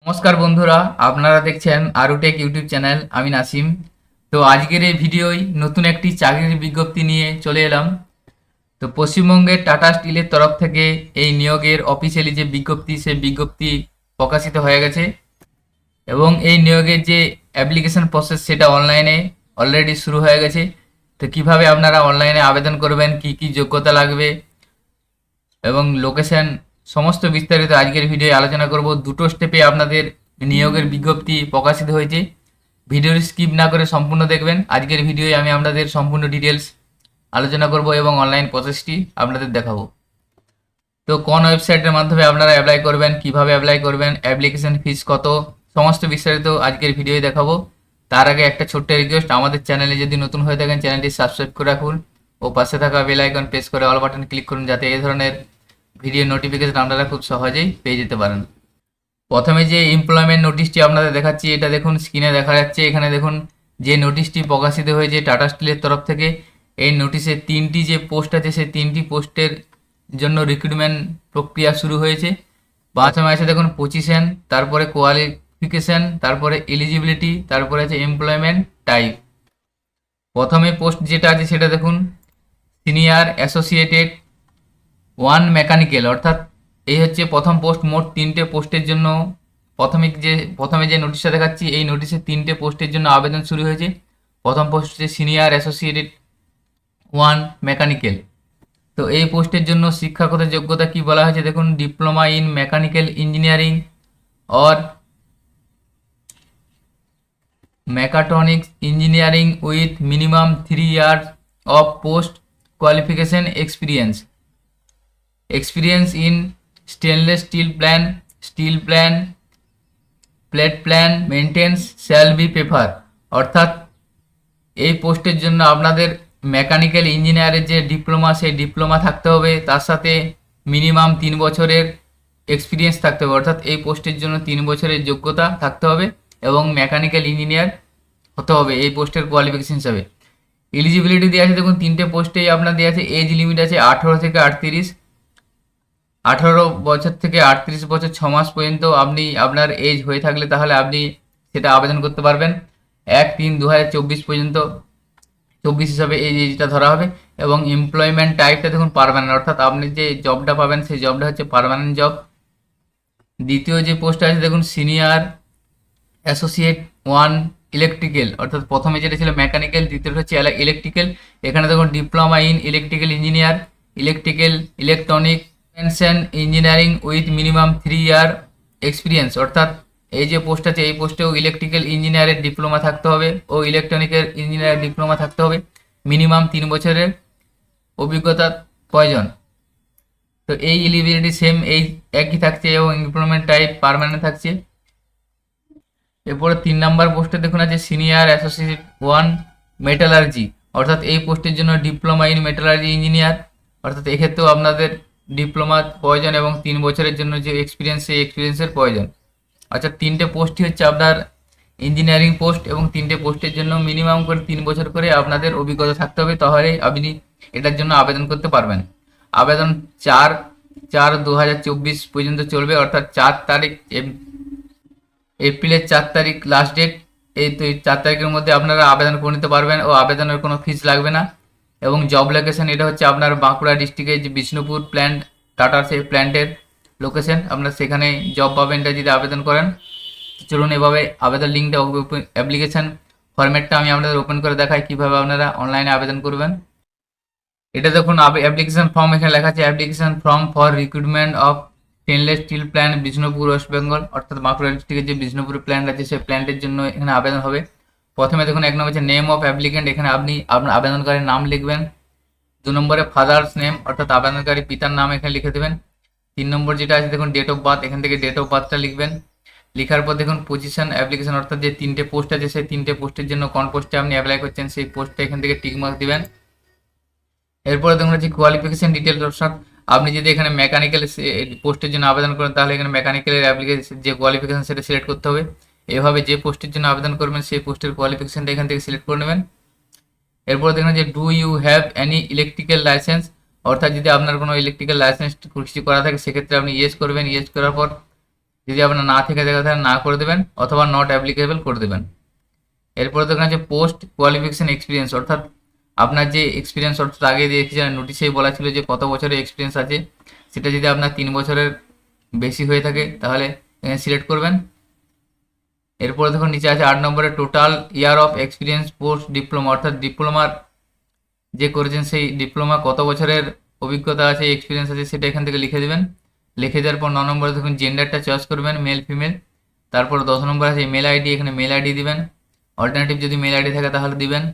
নমস্কার বন্ধুরা, আপনারা দেখছেন আরুটেক ইউটিউব চ্যানেল। আমি নাসিম। তো আজকের এই ভিডিওয় নতুন একটি চাকরির বিজ্ঞপ্তি নিয়ে চলে এলাম। তো পশ্চিমবঙ্গের টাটা স্টিলের তরফ থেকে এই নিয়োগের অফিসিয়ালি যে বিজ্ঞপ্তি, সেই বিজ্ঞপ্তি প্রকাশিত হয়ে গেছে এবং এই নিয়োগের যে অ্যাপ্লিকেশন প্রসেস সেটা অনলাইনে অলরেডি শুরু হয়ে গেছে। তো কিভাবে আপনারা অনলাইনে আবেদন করবেন, কি কি যোগ্যতা লাগবে এবং লোকেশন, সমস্ত বিস্তারিত আজকের ভিডিওয়ে আলোচনা করব। দুটো স্টেপে আপনাদের নিয়োগের বিজ্ঞপ্তি প্রকাশিত হয়েছে। ভিডিওটি স্কিপ না করে সম্পূর্ণ দেখবেন। আজকের ভিডিওয়ে আমি আপনাদের সম্পূর্ণ ডিটেলস আলোচনা করব এবং অনলাইন প্রসেসটি আপনাদের দেখাবো। তো কোন ওয়েবসাইটের মাধ্যমে আপনারা অ্যাপ্লাই করবেন, কিভাবে অ্যাপ্লাই করবেন, অ্যাপ্লিকেশন ফিস কত, সমস্ত বিস্তারিত আজকের ভিডিওয়ে দেখাবো। তার আগে একটা ছোট্ট রিকোয়েস্ট, আমাদের চ্যানেলে যদি নতুন হয়ে থাকেন চ্যানেলটি সাবস্ক্রাইব করে রাখুন ও পাশে থাকা বেল আইকন প্রেস করে অল বাটন ক্লিক করুন, যাতে এই ধরনের ভিডিও নোটিফিকেশন আপনারা খুব সহজেই পেয়ে যেতে পারেন। প্রথমে যে এমপ্লয়মেন্ট নোটিশটি আপনাদের দেখাচ্ছি, এটা দেখুন স্ক্রিনে দেখা যাচ্ছে। এখানে দেখুন যে নোটিশটি প্রকাশিত হয়েছে টাটা স্টিলের তরফ থেকে। এই নোটিশে তিনটি যে পোস্ট আছে, সেই তিনটি পোস্টের জন্য রিক্রুটমেন্ট প্রক্রিয়া শুরু হয়েছে। প্রথমে আছে দেখুন পজিশন, তারপরে কোয়ালিফিকেশন, তারপরে এলিজিবিলিটি, তারপরে আছে এমপ্লয়মেন্ট টাইপ। প্রথমে পোস্ট যেটা আছে সেটা দেখুন সিনিয়র অ্যাসোসিয়েটেড 1 মেকানিক্যাল, অর্থাৎ এই হচ্ছে প্রথম পোস্ট। মোট তিনটে পোস্টের জন্য প্রথমে যে নোটিশটা দেখাচ্ছি, এই নোটিশে তিনটে পোস্টের জন্য আবেদন শুরু হয়েছে। প্রথম পোস্ট হচ্ছে সিনিয়র অ্যাসোসিয়েটেড 1 মেকানিক্যাল। তো এই পোস্টের জন্য শিক্ষাগত যোগ্যতা কি বলা হয়েছে দেখুন, diploma in mechanical engineering or mechatronics engineering with minimum 3 years of post qualification experience in stainless steel plan plate plan maintenance shall be preferred। অর্থাৎ এই পোস্টের জন্য আপনাদের মেকানিক্যাল ইঞ্জিনিয়ারের যে ডিপ্লোমা, সেই ডিপ্লোমা থাকতে হবে, তার সাথে মিনিমাম 3 বছরের এক্সপিরিয়েন্স থাকতে হবে। অর্থাৎ এই পোস্টের জন্য 3 বছরের যোগ্যতা থাকতে হবে এবং মেকানিক্যাল ইঞ্জিনিয়ার হতে হবে এই পোস্টের কোয়ালিফিকেশন হিসাবে। এলিজিবিলিটি দেওয়া আছে দেখুন, তিনটে পোস্টেই আপনার দেওয়া আছে। এজ লিমিট আছে 18 থেকে 38, 18 বছর থেকে 38 বছর 6 মাস পর্যন্ত আপনি আপনার এজ হয়ে থাকলে তাহলে আপনি সেটা আবেদন করতে পারবেন। 1/3/2024 পর্যন্ত 24 হিসাবে এই এজটা ধরা হবে। এবং এমপ্লয়মেন্ট টাইপটা দেখুন পার্মানেন্ট, অর্থাৎ আপনি যে জবটা পাবেন সেই জবটা হচ্ছে পার্মানেন্ট জব। দ্বিতীয় যে পোস্ট আছে দেখুন সিনিয়র অ্যাসোসিয়েট 1 ইলেকট্রিক্যাল, অর্থাৎ প্রথমে যেটা ছিল মেকানিক্যাল, দ্বিতীয়টা হচ্ছে ইলেকট্রিক্যাল। এখানে দেখুন diploma in electrical engineer, electrical electronic engineering with minimum 3 year experience. অর্থাৎ এই যে পোস্ট আছে এই পোস্টেও ইলেকট্রিক্যাল ইঞ্জিনিয়ারের ডিপ্লোমা থাকতে হবে ও ইলেকট্রনিকের ইঞ্জিনিয়ারের ডিপ্লোমা থাকতে হবে, মিনিমাম 3 বছরের অভিজ্ঞতা প্রয়োজন। তো এই এলিজিবিলিটি সেম এই একই থাকছে এবং এমপ্লয়মেন্ট টাইপ পার্মানেন্ট থাকছে। এরপরে 3 নম্বর পোস্টে দেখুন আছে সিনিয়র অ্যাসোসিয়েট 1 মেটালার্জি, অর্থাৎ এই পোস্টের জন্য ডিপ্লোমা ইন মেটালার্জি ইঞ্জিনিয়ার। অর্থাৎ এক্ষেত্রেও আপনাদের ডিপ্লোমা প্রয়োজন এবং 3 বছরের জন্য যে এক্সপিরিয়েন্স, সেই এক্সপিরিয়েন্সের প্রয়োজন। আচ্ছা, তিনটে পোস্টই হচ্ছে আপনার ইঞ্জিনিয়ারিং পোস্ট এবং তিনটে পোস্টের জন্য মিনিমাম করে 3 বছর করে আপনাদের অভিজ্ঞতা থাকতে হবে, তাহলে আপনি এটার জন্য আবেদন করতে পারবেন। আবেদন 4/4/2024 পর্যন্ত চলবে, অর্থাৎ 4 তারিখ এপ্রিলের 4 তারিখ লাস্ট ডেট। এই তো 4 তারিখের মধ্যে আপনারা আবেদন করে নিতে পারবেন ও আবেদনের কোনো ফিস লাগবে না। এবং জব লোকেশন এটা হচ্ছে আপনার বাঁকুড়া ডিস্ট্রিক্টের যে বিষ্ণুপুর প্ল্যান্ট, টাটার সেই প্ল্যান্টের লোকেশন, আপনার সেখানে জব পাবেন এটা যদি আবেদন করেন। চলুন এভাবে আবেদন লিঙ্কটা, অ্যাপ্লিকেশন ফরম্যাটটা আমি আপনাদের ওপেন করে দেখাই কীভাবে আপনারা অনলাইনে আবেদন করবেন। এটা দেখুন অ্যাপ্লিকেশন ফর্ম, এখানে লেখা আছে application form for recruitment of stainless steel plant Bishnupur West Bengal, অর্থাৎ বাঁকুড়া ডিস্ট্রিক্টের যে বিষ্ণুপুর প্ল্যান্ট আছে সেই প্ল্যান্টের জন্য এখানে আবেদন হবে। প্রথমে দেখুন 1 নম্বর হচ্ছে নেম অফ অ্যাপ্লিকেন্ট, এখানে আপনি আপনার আবেদনকারীর নাম লিখবেন। 2 নম্বরে ফাদার্স নেম, অর্থাৎ আবেদনকারী পিতার নাম এখানে লিখে দেবেন। 3 নম্বর যেটা আছে দেখুন ডেট অফ বার্থ, এখান থেকে ডেট অফ বার্থটা লিখবেন। লেখার পর দেখুন পজিশন অ্যাপ্লিকেশন, অর্থাৎ যে 3টে পোস্ট আছে সেই 3টে পোস্টের জন্য কোন পোস্টে আপনি অ্যাপ্লাই করছেন সেই পোস্টটা এখান থেকে টিক মার্ক দিবেন। এরপরে দেখুন হচ্ছে কোয়ালিফিকেশন ডিটেলস, অপশন। আপনি যদি এখানে মেকানিক্যাল পোস্টের জন্য আবেদন করেন তাহলে এখানে মেকানিক্যালের অ্যাপ্লিকেশন যে কোয়ালিফিকেশন সেটা সিলেক্ট করতে হবে। এভাবে যে পোস্টের জন্য আবেদন করবেন সেই পোস্টের কোয়ালিফিকেশনটা এখান থেকে সিলেক্ট করে নেবেন। এরপর দেখুন যে do you have any electrical licence, অর্থাৎ যদি আপনার কোনো ইলেকট্রিক্যাল লাইসেন্স কিছু করা থাকে সেক্ষেত্রে আপনি ইয়েস করবেন। ইয়েস করার পর যদি আপনার না থেকে থাকে তাহলে না করে দেবেন অথবা নট অ্যাপ্লিকেবল করে দেবেন। এরপরে দেখেন আছে পোস্ট কোয়ালিফিকেশন এক্সপিরিয়েন্স, অর্থাৎ আপনার যে এক্সপিরিয়েন্স, অর্থাৎ আগে দেখেছিলেন নোটিশেই বলা ছিল যে কত বছরের এক্সপিরিয়েন্স আছে, সেটা যদি আপনার 3 বছরের বেশি হয়ে থাকে তাহলে এখানে সিলেক্ট করবেন। এরপরে দেখুন নিচে আছে 8 নম্বরে total year of experience post diploma, অর্থাৎ ডিপ্লোমার যে করেছেন সেই ডিপ্লোমা কত বছরের অভিজ্ঞতা আছে, এক্সপিরিয়েন্স আছে, সেটা এখান থেকে লিখে দেবেন। লিখে দেওয়ার পর 9 নম্বরে দেখুন জেন্ডারটা চয়েস করবেন, মেল ফিমেল। তারপর 10 নম্বর আছে মেল আইডি, এখানে মেল আইডি দিবেন, অল্টারনেটিভ যদি মেল আইডি থাকে তাহলে দিবেন।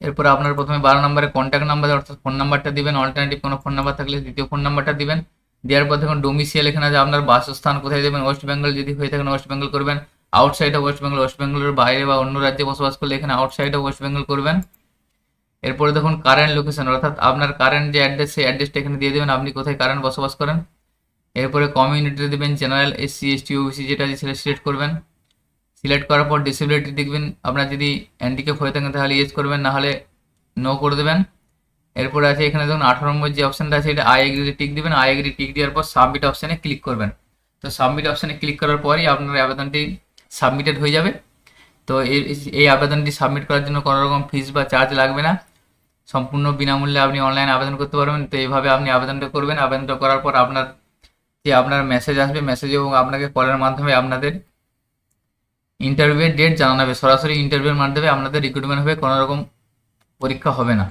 এরপর আপনার প্রথমে 12 নম্বরে কন্ট্যাক্ট নাম্বার অর্থাৎ ফোন নাম্বারটা দিবেন, অল্টারনেটিভ কোনো ফোন নাম্বার থাকলে দ্বিতীয় ফোন নাম্বারটা দিবেন। দেওয়ার পর দেখুন ডোমিসিয়াল, এখানে আছে আপনার বাসস্থান কোথায় দেবেন, ওয়েস্ট বেঙ্গল যদি হয়ে থাকেন ওয়েস্ট বেঙ্গল করবেন, outside of West Bengal, West বেঙ্গলের বাইরে বা অন্য রাজ্যে বসবাস করলে এখানে আউটসাইড অফ ওয়েস্ট বেঙ্গল করবেন। এরপরে দেখুন কারেন্ট লোকেশন, অর্থাৎ আপনার কারেন্ট যে অ্যাড্রেস সেই অ্যাড্রেসটা এখানে দিয়ে দেবেন, আপনি কোথায় কারেন্ট বসবাস করেন। এরপরে কমিউনিটি দেবেন, জেনারেল, এসসি, এসটি, ওবিসি যেটা আছে সেটা সিলেক্ট করবেন। সিলেক্ট করার পর ডিসেবিলিটি দেখবেন, আপনার যদি হ্যান্ডিক্যাপ হয়ে থাকেন তাহলে ইয়েস করবেন, না হলে নো করে দেবেন। এরপরে আছে এখানে দেখুন 18 নম্বর যে অপশানটা আছে এটা আই এগ্রি টিক দিবেন, আই এগ্রি টিক দেওয়ার পর সাবমিট অপশানে ক্লিক করবেন। তো সাবমিট অপশানে ক্লিক করার পরই আপনার আবেদনটি সাবমিটেড হয়ে যাবে। তো এই আবেদনটি সাবমিট করার জন্য কোনো রকম ফিস বা চার্জ লাগবে না, সম্পূর্ণ বিনামূল্যে আপনি অনলাইনে আবেদন করতে পারবেন। তো এইভাবে আপনি আবেদনটা করবেন। আবেদনটা করার পর আপনার মেসেজ আসবে, মেসেজ এবং আপনাকে কলের মাধ্যমে আপনাদের ইন্টারভিউয়ের ডেট জানানো হবে, সরাসরি ইন্টারভিউর মাধ্যমে আপনাদের রিক্রুটমেন্ট হবে, কোনো রকম পরীক্ষা হবে না।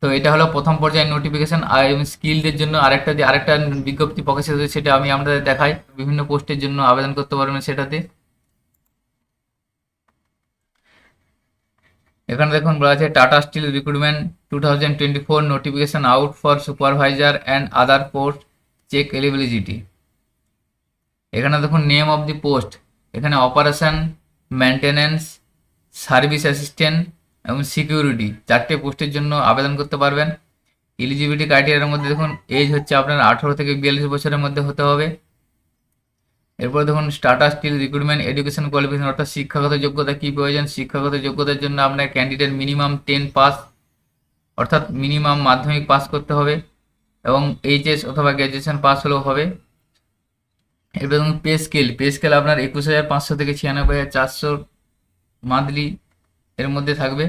তো এটা হলো প্রথম পর্যায়ের নোটিফিকেশন। আর স্কিলদের জন্য আরেকটা বিজ্ঞপ্তি প্রকাশিত হয়েছে, সেটা আমি আপনাদের দেখাই। বিভিন্ন পোস্টের জন্য আবেদন করতে পারবেন সেটাতে। এখানে দেখুন বলা আছে Tata Steel recruitment 2024 notification out for supervisor and other post, check eligibility. এখানে দেখুন নেম অফ দি পোস্ট, এখানে অপারেশন, মেনটেনেন্স, সার্ভিস অ্যাসিস্ট্যান্ট এবং সিকিউরিটি, 4টে পোস্টের জন্য আবেদন করতে পারবেন। এলিজিবিলিটি ক্রাইটেরিয়ার মধ্যে দেখুন এজ হচ্ছে আপনার 18 থেকে 42 বছরের মধ্যে হতে হবে। এরপর দেখুন Tata Steel recruitment education qualification, অর্থাৎ শিক্ষাগত যোগ্যতা কী প্রয়োজন। শিক্ষাগত যোগ্যতার জন্য আপনার ক্যান্ডিডেট মিনিমাম 10 পাস, অর্থাৎ মিনিমাম মাধ্যমিক পাস করতে হবে এবং এইচএস অথবা গ্র্যাজুয়েশন পাস হলেও হবে। এরপর দেখুন পে স্কেল আপনার 21,500 থেকে 96,400 মান্থলি এর মধ্যে থাকবে।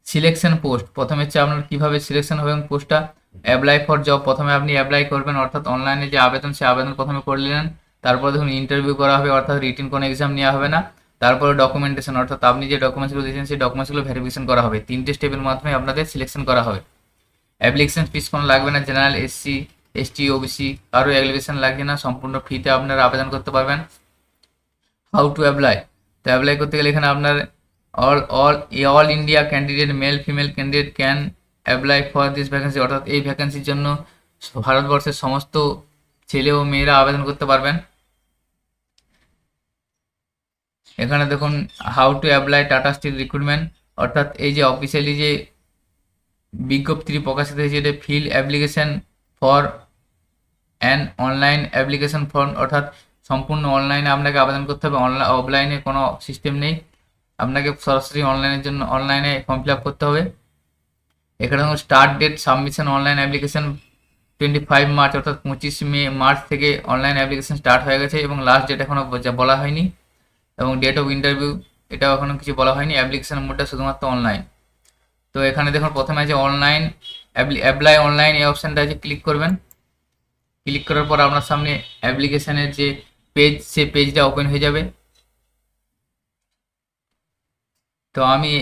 সিলেকশন পোস্ট, প্রথমে হচ্ছে আপনার কীভাবে সিলেকশন হবে পোস্টটা। অ্যাপ্লাই ফর জব, প্রথমে আপনি অ্যাপ্লাই করবেন, অর্থাৎ অনলাইনে যে আবেদন সেই আবেদন প্রথমে করে নিলেন। তারপর দেখুন ইন্টারভিউ করা হবে, অর্থাৎ রিটেন কোনো এক্সাম নেওয়া হবে না। তারপরে ডকুমেন্টেশন, অর্থাৎ আপনি যে ডকুমেন্টসগুলো দিয়েছেন সেই ডকুমেন্টসগুলো ভেরিফিকেশন করা হবে। 3টে স্টেপের মাধ্যমে আপনাদের সিলেকশন করা হবে। অ্যাপ্লিকেশন ফিস কোনো লাগবে না, জেনারেল, এসসি, এসটি, ওবিসি কারো অ্যাপ্লিকেশন লাগবে না, সম্পূর্ণ ফ্রিতে আপনারা আবেদন করতে পারবেন। হাউ টু অ্যাপ্লাই, তো অ্যাপ্লাই করতে গেলে এখানে আপনার all India candidate male female candidate can apply for this vacancy, অর্থাৎ এই ভ্যাকেন্সির জন্য ভারতবর্ষের সমস্ত ছেলে ও মেয়েরা আবেদন করতে পারবেন। এখানে দেখুন how to apply Tata Steel recruitment, অর্থাৎ এই যে অফিসিয়ালি যে বিজ্ঞপ্তিটি প্রকাশিত হয়েছে এটা fill application for an online application form, অর্থাৎ সম্পূর্ণ অনলাইনে আপনাকে আবেদন করতে হবে, অফলাইনে কোনো সিস্টেম নেই, আপনাকে সরাসরি অনলাইনে ফর্ম ফিল আপ করতে হবে। এখানে দেখুন start date submission online application 25 March, অর্থাৎ 25 মার্চ থেকে অনলাইন অ্যাপ্লিকেশন স্টার্ট হয়ে গেছে এবং লাস্ট ডেট এখনও বলা হয়নি। এবং ডেট অফ ইন্টারভিউ এটাও এখনও কিছু বলা হয়নি। অ্যাপ্লিকেশন মোডটা শুধুমাত্র অনলাইন। তো এখানে দেখুন প্রথমে আছে অনলাইন অ্যাপ্লাই অনলাইন, এই অপশানটা আছে ক্লিক করবেন। ক্লিক করার পর আপনার সামনে অ্যাপ্লিকেশনের যে পেজ সেই পেজটা ওপেন হয়ে যাবে। তো আমি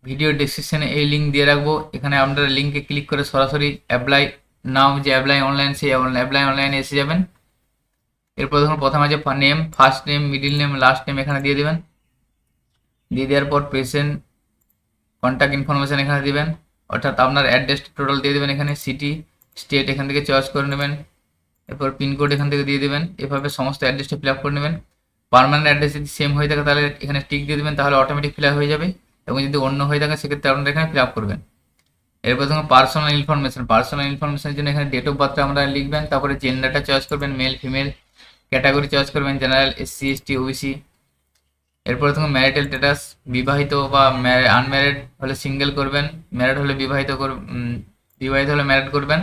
ভিডিও ডেসক্রিপশনে এই লিঙ্ক দিয়ে রাখবো, এখানে আপনারা লিঙ্কে ক্লিক করে সরাসরি অ্যাপ্লাই নাও যে অ্যাপ্লাই অনলাইন সেই অ্যাপ্লাই অনলাইনে এসে যাবেন। এরপর দেখুন প্রথমে আছে name, first name, middle name, last name এখানে দিয়ে দেবেন। দিয়ে দেওয়ার পর পেশেন্ট কন্ট্যাক্ট ইনফরমেশান এখানে দিবেন, অর্থাৎ আপনার অ্যাড্রেস টোটাল দিয়ে দেবেন, এখানে সিটি স্টেট এখান থেকে চয়েস করে নেবেন। এরপর পিনকোড এখান থেকে দিয়ে দেবেন। এভাবে সমস্ত অ্যাড্রেসটা ফিল আপ করে নেবেন। পার্মানেন্ট অ্যাড্রেস যদি সেম হয়ে থাকে তাহলে এখানে টিক দিয়ে দেবেন, তাহলে অটোমেটিক ফিল আপ হয়ে যাবে। এবং যদি অন্য হয়ে থাকে সেক্ষেত্রে আপনারা এখানে ফিল আপ করবেন। এরপর দেখুন পার্সোনাল ইনফরমেশনের জন্য এখানে ডেট অফ বার্থটা আমরা লিখবেন, তারপরে জেন্ডারটা চয়েস করবেন, মেল ফিমেল, ক্যাটাগরি চয়েস করবেন জেনারেল, এসসি, এসটি, ওবিসি। এরপরে দেখুন ম্যারিটাল স্ট্যাটাস, বিবাহিত বা আনম্যারিড হলে সিঙ্গেল করবেন, বিবাহিত হলে ম্যারিড করবেন।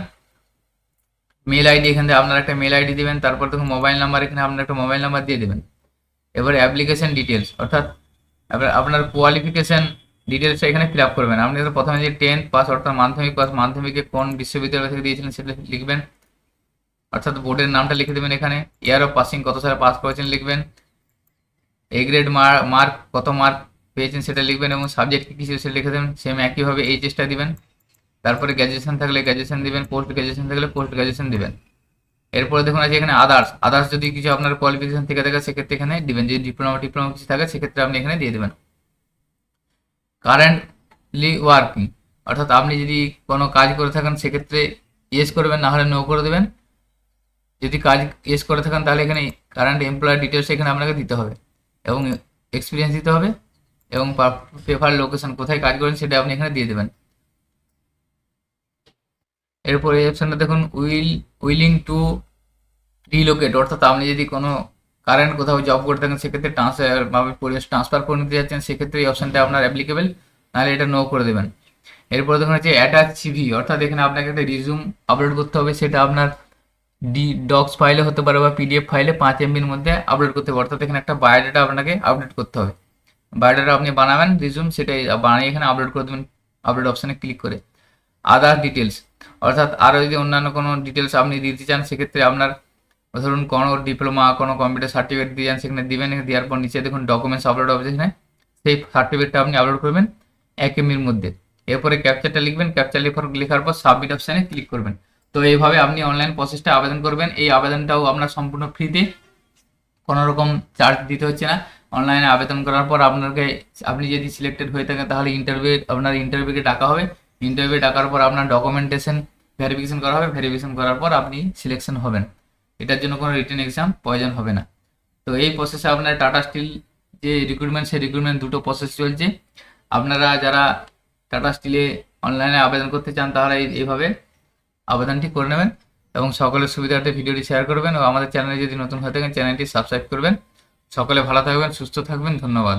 মেল আইডি, এখান থেকে আপনার একটা মেল আইডি দেবেন, তারপর দেখুন মোবাইল নাম্বার, এখানে আপনার একটা মোবাইল নাম্বার দিয়ে দেবেন। এবারে অ্যাপ্লিকেশন ডিটেলস, অর্থাৎ আপনার কোয়ালিফিকেশন ডিটেলসটা এখানে ফিল আপ করবেন। আপনি প্রথমে যে 10th পাস অর্থাৎ মাধ্যমিক পাস, মাধ্যমিকে কোন বিশ্ববিদ্যালয় থেকে দিয়েছিলেন সেটা লিখবেন, অর্থাৎ বোর্ডের নামটা লিখে দেবেন। এখানে ইয়ার অফ পাসিং, কত সালে পাস করেছেন লিখবেন। এ গ্রেড মার্ক, কত মার্ক পেয়েছেন সেটা লিখবেন, এবং সাবজেক্ট কী ছিল সেটা লিখে দেবেন। সেম একইভাবে এইচএসটা দিবেন। তারপরে গ্র্যাজুয়েশন থাকলে গ্র্যাজুয়েশন দিবেন, পোস্ট গ্র্যাজুয়েশন থাকলে পোস্ট গ্র্যাজুয়েশন দিবেন। এরপরে দেখুন আছে এখানে আদার্স যদি কিছু আপনার কোয়ালিফিকেশন থেকে থাকে সেক্ষেত্রে এখানে দিবেন। যদি ডিপ্লোমা কিছু থাকে সেক্ষেত্রে আপনি এখানে দিয়ে দেবেন। কারেন্টলি ওয়ার্কিং, অর্থাৎ আপনি যদি কোনো কাজ করে থাকেন সেক্ষেত্রে ইয়েস করবেন, না হলে নো করে দেবেন। যদি কাজ ইয়েস করে থাকেন তাহলে এখানে কারেন্ট এমপ্লয়ার ডিটেলস এখানে আপনাকে দিতে হবে, এবং এক্সপিরিয়েন্স দিতে হবে, এবং প্রেফার লোকেশন, কোথায় কাজ করেন সেটা আপনি এখানে দিয়ে দেবেন। এরপরে এই অপশানটা দেখুন উইলিং টু রিলোকেট, অর্থাৎ আপনি যদি কোনো কারেন্ট কোথাও জব করে থাকেন সেক্ষেত্রে ট্রান্সফার করে নিতে যাচ্ছেন সেক্ষেত্রে এই অপশানটা আপনার অ্যাপ্লিকেবল, নাহলে এটা নো করে দেবেন। এরপরে দেখুন হচ্ছে অ্যাটাচ সিভি, অর্থাৎ এখানে আপনাকে একটা রিজিউম আপলোড করতে হবে। সেটা আপনার ডক্স ফাইলে হতে পারে বা পিডিএফ ফাইলে 5 MBর মধ্যে আপলোড করতে হবে, অর্থাৎ এখানে একটা বায়োডাটা আপনাকে আপডেট করতে হবে। বায়োডাটা আপনি বানাবেন রিজিউম, সেটাই বানিয়ে এখানে আপলোড করে দেবেন আপলোড অপশানে ক্লিক করে। আদার ডিটেলস, অর্থাৎ আরও যদি অন্যান্য কোনো ডিটেলস আপনি দিতে চান সেক্ষেত্রে আপনার ধরুন কোনো ডিপ্লোমা, কোনো কম্পিউটার সার্টিফিকেট দিয়ে যান সেখানে দিবেন। দেওয়ার পর নিচে দেখুন ডকুমেন্টস আপলোড হবে, সেখানে সেই সার্টিফিকেটটা আপনি আপলোড করবেন 1 MBর মধ্যে। এরপরে ক্যাপচারটা লিখবেন, ক্যাপচার লেখার পর সাবমিট অপশানে ক্লিক করবেন। তো এইভাবে আপনি অনলাইন প্রসেসটা আবেদন করবেন। এই আবেদনটাও আপনার সম্পূর্ণ ফ্রিতে, কোনো রকম চার্জ দিতে হচ্ছে না। অনলাইনে আবেদন করার পর আপনি যদি সিলেক্টেড হয়ে থাকেন তাহলে আপনার ইন্টারভিউকে ডাকা হবে। ইন্টারভিউ ডাকার পর আপনার ডকুমেন্টেশন ভেরিফিকেশন করা হবে, ভেরিফিকেশন করার পর আপনি সিলেকশন হবেন। এটার জন্য কোনো রিটেন এক্সাম প্রয়োজন হবে না। তো এই প্রসেসে আপনার টাটা স্টিল যে রিক্রুটমেন্ট, সেই রিক্রুটমেন্ট দুটো প্রসেস চলছে। আপনারা যারা টাটা স্টিলে অনলাইনে আবেদন করতে চান তাহলে এইভাবে আবেদনটি করে নেবেন, এবং সকলের সুবিধার্থে ভিডিওটি শেয়ার করবেন, এবং আমাদের চ্যানেলে যদি নতুন হয়ে থাকেন চ্যানেলটি সাবস্ক্রাইব করবেন। সকলে ভালো থাকবেন, সুস্থ থাকবেন, ধন্যবাদ।